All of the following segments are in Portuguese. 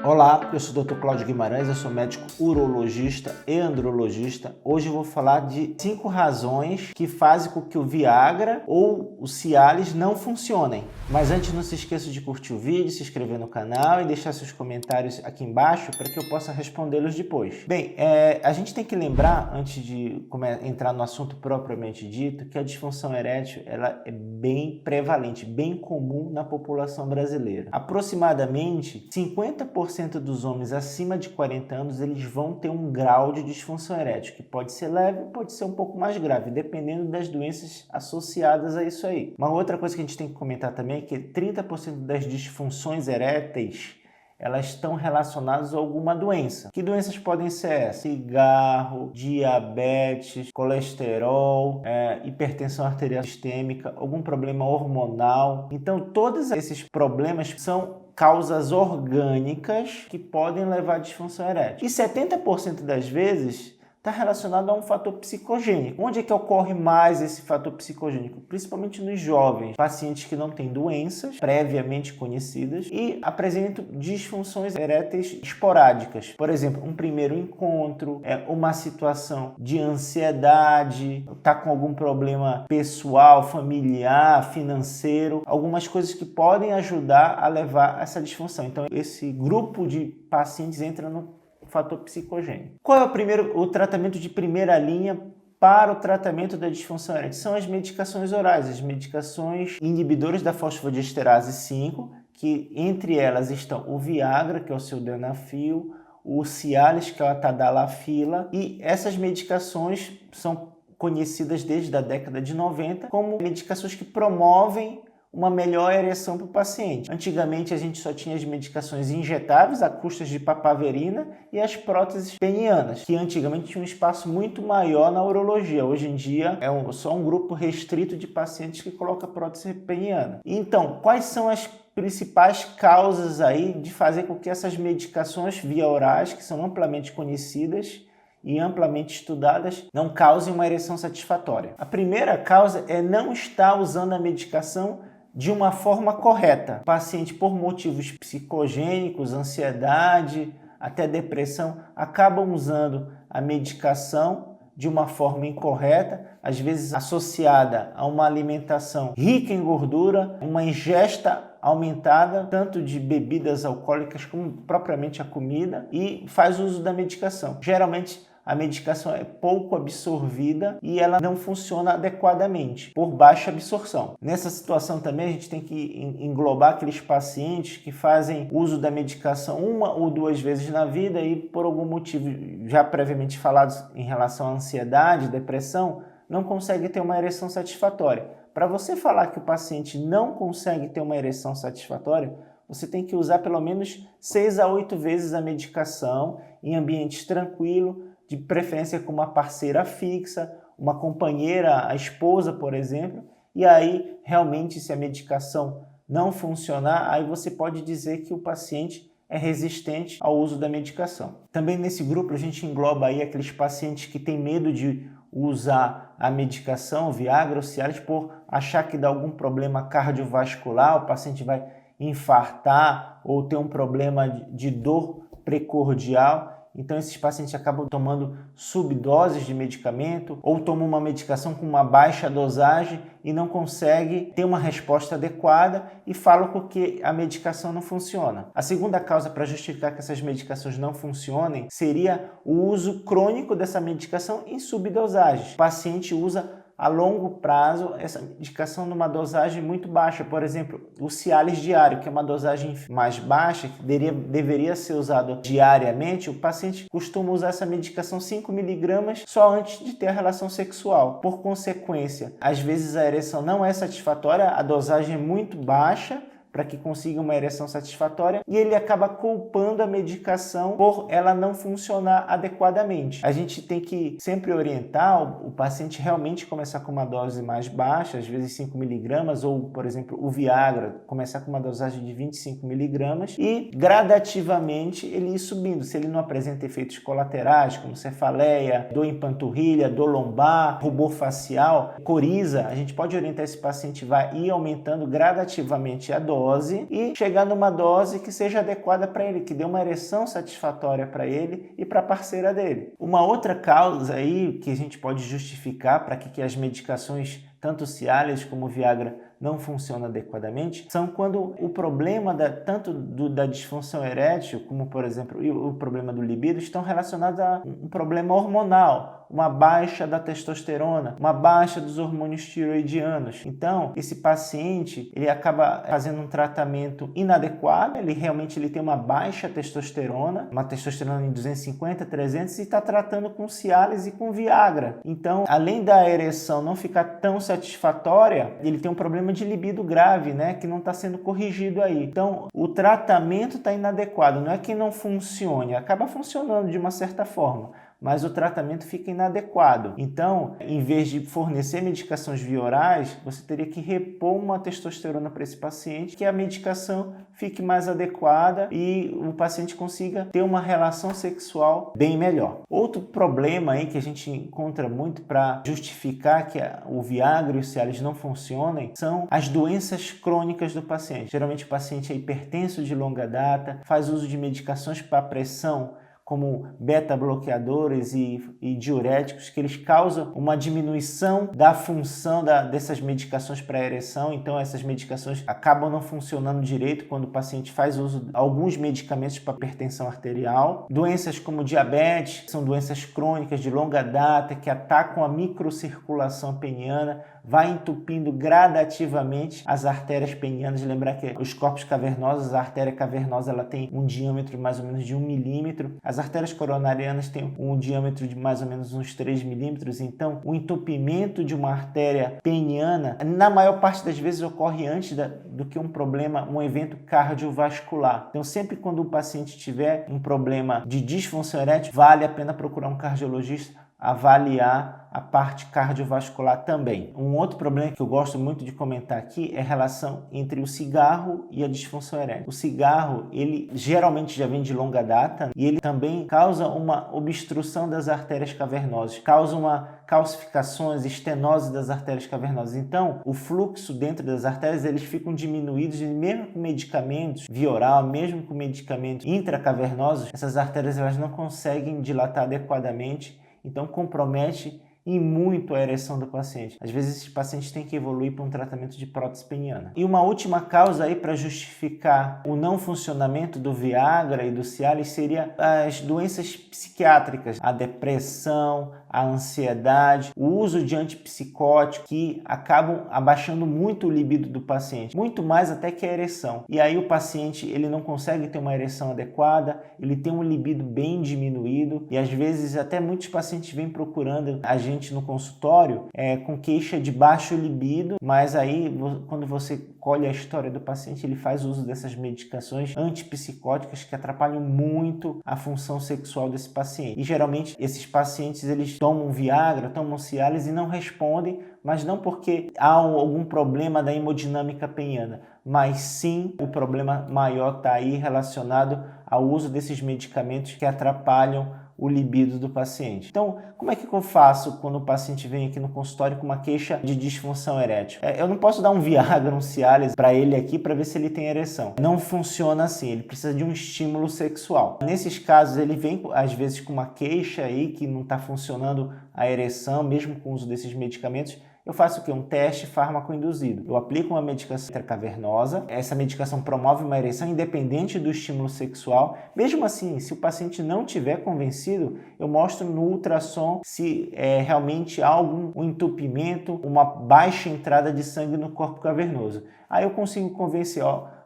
Olá, eu sou o Dr. Cláudio Guimarães, eu sou médico urologista e andrologista. Hoje eu vou falar de 5 razões que fazem com que o Viagra ou o Cialis não funcionem. Mas antes, não se esqueça de curtir o vídeo, se inscrever no canal e deixar seus comentários aqui embaixo para que eu possa respondê-los depois. Bem, a gente tem que lembrar, antes de entrar no assunto propriamente dito, que a disfunção erétil ela é bem prevalente, bem comum na população brasileira. Aproximadamente 50% dos homens acima de 40 anos eles vão ter um grau de disfunção erétil, que pode ser leve, pode ser um pouco mais grave, dependendo das doenças associadas a isso aí. Uma outra coisa que a gente tem que comentar também é que 30% das disfunções eréteis elas estão relacionadas a alguma doença. Que doenças podem ser essas? Cigarro, diabetes, colesterol, hipertensão arterial sistêmica, algum problema hormonal. Então, todos esses problemas são causas orgânicas que podem levar à disfunção erétil. E 70% das vezes está relacionado a um fator psicogênico. Onde é que ocorre mais esse fator psicogênico? Principalmente nos jovens, pacientes que não têm doenças previamente conhecidas e apresentam disfunções eréteis esporádicas. Por exemplo, um primeiro encontro, uma situação de ansiedade, está com algum problema pessoal, familiar, financeiro, algumas coisas que podem ajudar a levar a essa disfunção. Então, esse grupo de pacientes entra no fator psicogênico. Qual é o tratamento de primeira linha para o tratamento da disfunção erétil? São as medicações orais, as medicações inibidoras da fosfodiesterase 5, que entre elas estão o Viagra, que é o sildenafil, o Cialis, que é o tadalafila, e essas medicações são conhecidas desde a década de 90 como medicações que promovem uma melhor ereção para o paciente. Antigamente a gente só tinha as medicações injetáveis a custas de papaverina e as próteses penianas, que antigamente tinham um espaço muito maior na urologia. Hoje em dia é só um grupo restrito de pacientes que coloca prótese peniana. Então, quais são as principais causas aí de fazer com que essas medicações via orais, que são amplamente conhecidas e amplamente estudadas, não causem uma ereção satisfatória? A primeira causa é não estar usando a medicação de uma forma correta. O paciente, por motivos psicogênicos, ansiedade, até depressão, acabam usando a medicação de uma forma incorreta, às vezes associada a uma alimentação rica em gordura, uma ingesta aumentada, tanto de bebidas alcoólicas como propriamente a comida, e faz uso da medicação. Geralmente, a medicação é pouco absorvida e ela não funciona adequadamente, por baixa absorção. Nessa situação também a gente tem que englobar aqueles pacientes que fazem uso da medicação 1 ou 2 vezes na vida e por algum motivo já previamente falados em relação à ansiedade, depressão, não consegue ter uma ereção satisfatória. Para você falar que o paciente não consegue ter uma ereção satisfatória, você tem que usar pelo menos 6 a 8 vezes a medicação em ambiente tranquilo, de preferência com uma parceira fixa, uma companheira, a esposa, por exemplo, e aí realmente se a medicação não funcionar, aí você pode dizer que o paciente é resistente ao uso da medicação. Também nesse grupo a gente engloba aí aqueles pacientes que têm medo de usar a medicação, o Viagra ou Cialis, por achar que dá algum problema cardiovascular, o paciente vai infartar ou ter um problema de dor precordial. Então, esses pacientes acabam tomando subdoses de medicamento ou tomam uma medicação com uma baixa dosagem e não conseguem ter uma resposta adequada e falam que a medicação não funciona. A segunda causa para justificar que essas medicações não funcionem seria o uso crônico dessa medicação em subdosagens. O paciente usa a longo prazo essa medicação numa dosagem muito baixa. Por exemplo, o Cialis diário, que é uma dosagem mais baixa, que deveria ser usado diariamente, o paciente costuma usar essa medicação 5 mg só antes de ter a relação sexual. Por consequência, às vezes a ereção não é satisfatória, a dosagem é muito baixa para que consiga uma ereção satisfatória e ele acaba culpando a medicação por ela não funcionar adequadamente. A gente tem que sempre orientar o paciente realmente começar com uma dose mais baixa, às vezes 5 mg, ou, por exemplo, o Viagra, começar com uma dosagem de 25 mg e gradativamente ele ir subindo. Se ele não apresenta efeitos colaterais, como cefaleia, dor em panturrilha, dor lombar, rubor facial, coriza, a gente pode orientar esse paciente vai ir aumentando gradativamente a dose dose e chegar numa dose que seja adequada para ele, que dê uma ereção satisfatória para ele e para a parceira dele. Uma outra causa aí que a gente pode justificar para que as medicações, tanto o Cialis como o Viagra, não funcionam adequadamente, são quando o problema tanto da disfunção erétil, como por exemplo o problema do libido, estão relacionados a um problema hormonal, uma baixa da testosterona, uma baixa dos hormônios tiroidianos. Então, esse paciente, ele acaba fazendo um tratamento inadequado, ele tem uma baixa testosterona, uma testosterona em 250, 300, e está tratando com Cialis e com Viagra. Então, além da ereção não ficar tão satisfatória, ele tem um problema de libido grave, né, que não está sendo corrigido aí. Então, o tratamento está inadequado, não é que não funcione, acaba funcionando de uma certa forma, mas o tratamento fica inadequado. Então, em vez de fornecer medicações via orais, você teria que repor uma testosterona para esse paciente, que a medicação fique mais adequada e o paciente consiga ter uma relação sexual bem melhor. Outro problema aí que a gente encontra muito para justificar que o Viagra e o Cialis não funcionem são as doenças crônicas do paciente. Geralmente o paciente é hipertenso de longa data, faz uso de medicações para pressão, como beta-bloqueadores e diuréticos, que eles causam uma diminuição da função dessas medicações para ereção. Então, essas medicações acabam não funcionando direito quando o paciente faz uso de alguns medicamentos para hipertensão arterial. Doenças como diabetes, são doenças crônicas de longa data que atacam a microcirculação peniana, vai entupindo gradativamente as artérias penianas. Lembrar que os corpos cavernosos, a artéria cavernosa, ela tem um diâmetro mais ou menos de 1 milímetro. As artérias coronarianas têm um diâmetro de mais ou menos uns 3 milímetros. Então, o entupimento de uma artéria peniana, na maior parte das vezes, ocorre antes do que um evento cardiovascular. Então, sempre quando o paciente tiver um problema de disfunção erétil, vale a pena procurar um cardiologista, avaliar a parte cardiovascular também. Um outro problema que eu gosto muito de comentar aqui é a relação entre o cigarro e a disfunção erétil. O cigarro, ele geralmente já vem de longa data e ele também causa uma obstrução das artérias cavernosas, causa uma calcificações, estenose das artérias cavernosas. Então, o fluxo dentro das artérias, eles ficam diminuídos e mesmo com medicamentos via oral, mesmo com medicamentos intracavernosos, essas artérias elas não conseguem dilatar adequadamente. Então, compromete e muito a ereção do paciente. Às vezes, esse paciente tem que evoluir para um tratamento de prótese peniana. E uma última causa aí para justificar o não funcionamento do Viagra e do Cialis seria as doenças psiquiátricas, a depressão, a ansiedade, o uso de antipsicóticos que acabam abaixando muito o libido do paciente, muito mais até que a ereção. E aí o paciente ele não consegue ter uma ereção adequada, ele tem um libido bem diminuído e às vezes até muitos pacientes vêm procurando a gente no consultório com queixa de baixo libido, mas aí quando você colhe a história do paciente, ele faz uso dessas medicações antipsicóticas que atrapalham muito a função sexual desse paciente. E geralmente esses pacientes eles tomam Viagra, tomam Cialis e não respondem, mas não porque há algum problema da hemodinâmica peniana, mas sim o problema maior está aí relacionado ao uso desses medicamentos que atrapalham o libido do paciente. Então, como é que eu faço quando o paciente vem aqui no consultório com uma queixa de disfunção erétil? Eu não posso dar um Viagra, um Cialis para ele aqui para ver se ele tem ereção. Não funciona assim, ele precisa de um estímulo sexual. Nesses casos, ele vem às vezes com uma queixa aí que não está funcionando a ereção, mesmo com o uso desses medicamentos. Eu faço o quê? Um teste fármaco-induzido. Eu aplico uma medicação intracavernosa, essa medicação promove uma ereção independente do estímulo sexual. Mesmo assim, se o paciente não estiver convencido, eu mostro no ultrassom se realmente há algum entupimento, uma baixa entrada de sangue no corpo cavernoso. Aí eu consigo convencer,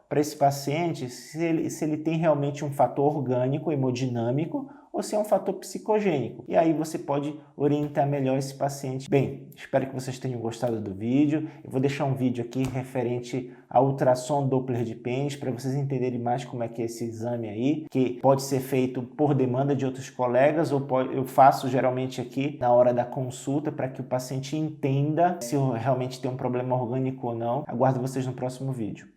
para esse paciente se ele tem realmente um fator orgânico, hemodinâmico, ou se é um fator psicogênico. E aí você pode orientar melhor esse paciente. Bem, espero que vocês tenham gostado do vídeo. Eu vou deixar um vídeo aqui referente ao ultrassom Doppler de pênis para vocês entenderem mais como é que é esse exame aí, que pode ser feito por demanda de outros colegas ou eu faço geralmente aqui na hora da consulta para que o paciente entenda se realmente tem um problema orgânico ou não. Aguardo vocês no próximo vídeo.